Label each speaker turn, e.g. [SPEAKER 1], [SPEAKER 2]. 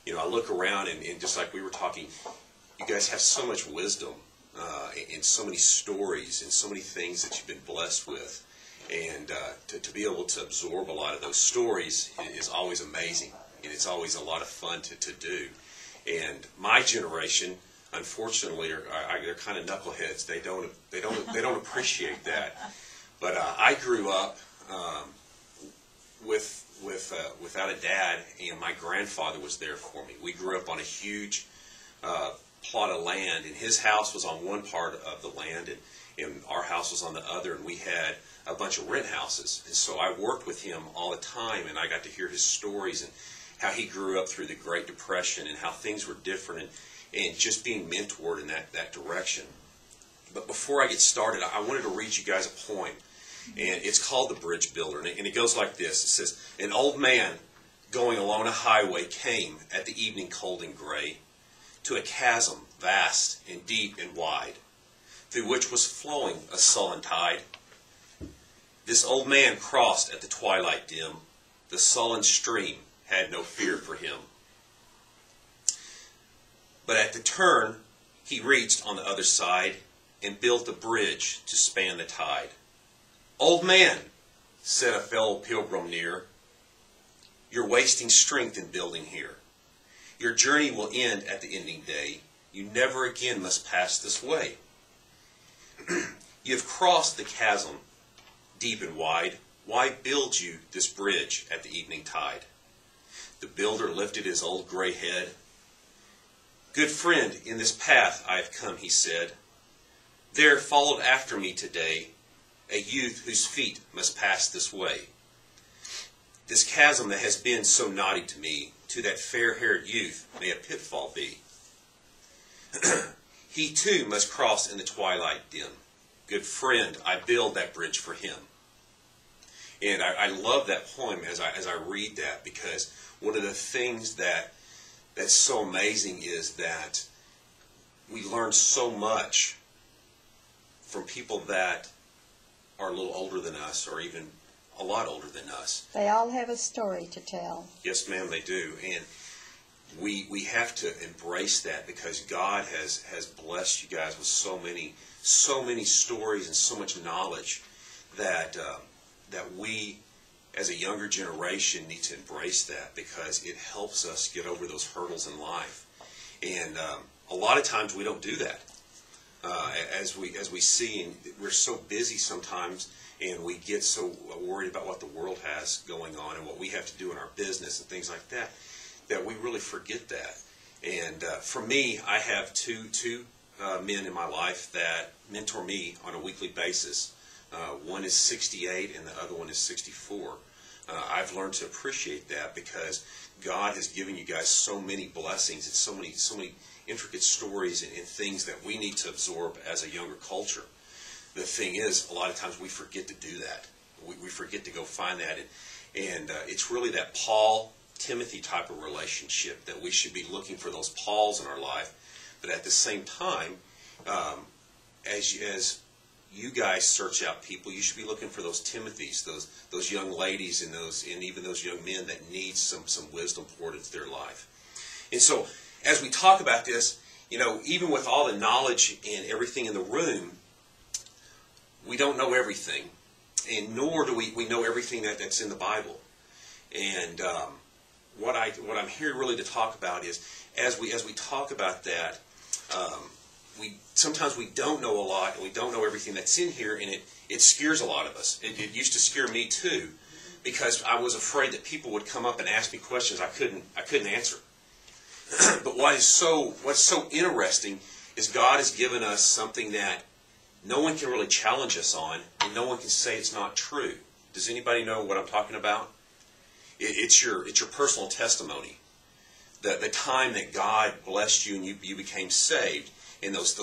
[SPEAKER 1] I look around and just like we were talking, you guys have so much wisdom and so many stories and so many things that you've been blessed with. And to be able to absorb a lot of those stories is always amazing. And it's always a lot of fun to do. And my generation, unfortunately, they're kind of knuckleheads. They don't appreciate that. But I grew up without a dad, and my grandfather was there for me. We grew up on a huge plot of land, and his house was on one part of the land, and our house was on the other, and we had a bunch of rent houses. And so I worked with him all the time, and I got to hear his stories and how he grew up through the Great Depression and how things were different, and just being mentored in that direction. But before I get started, I wanted to read you guys a poem, and it's called The Bridge Builder, and it goes like this. It says, "An old man going along a highway came at the evening cold and gray to a chasm vast and deep and wide, through which was flowing a sullen tide. This old man crossed at the twilight dim. The sullen stream had no fear for him. But at the turn he reached on the other side and built a bridge to span the tide. 'Old man,' said a fellow pilgrim near, 'you're wasting strength in building here. Your journey will end at the ending day. You never again must pass this way. You have crossed the chasm deep and wide. Why build you this bridge at the evening tide?' The builder lifted his old gray head. 'Good friend, in this path I have come,' he said. 'There followed after me today a youth whose feet must pass this way. This chasm that has been so naughty to me, to that fair-haired youth may a pitfall be. He too must cross in the twilight dim. Good friend, I build that bridge for him.'" And I love that poem as I read that, because one of the things that's so amazing is that we learn so much from people that are a little older than us, or even a lot older than us.
[SPEAKER 2] They all have a story to tell.
[SPEAKER 1] Yes, ma'am, they do. And we have to embrace that, because God has blessed you guys with so many stories and so much knowledge that we, as a younger generation, need to embrace that, because it helps us get over those hurdles in life. And a lot of times we don't do that. As we see, and we're so busy sometimes, and we get so worried about what the world has going on and what we have to do in our business and things like that, that we really forget that. And for me, I have two men in my life that mentor me on a weekly basis. One is 68 and the other one is 64. I've learned to appreciate that, because God has given you guys so many blessings and so many intricate stories and things that we need to absorb as a younger culture. The thing is, a lot of times we forget to do that. We forget to go find that, and it's really that Paul-Timothy type of relationship that we should be looking for, those Pauls in our life. But at the same time, as you guys search out people, you should be looking for those Timothys, those young ladies, and even those young men that need some wisdom poured into their life. And so, as we talk about this, even with all the knowledge and everything in the room, we don't know everything, and nor do we know everything that's in the Bible. And what I'm here really to talk about is, as we talk about that, sometimes we don't know a lot, and we don't know everything that's in here, and it scares a lot of us. It used to scare me too, because I was afraid that people would come up and ask me questions I couldn't answer. But what's so interesting is God has given us something that no one can really challenge us on, and no one can say it's not true. Does anybody know what I'm talking about? It's your personal testimony. The time that God blessed you and you became saved, and those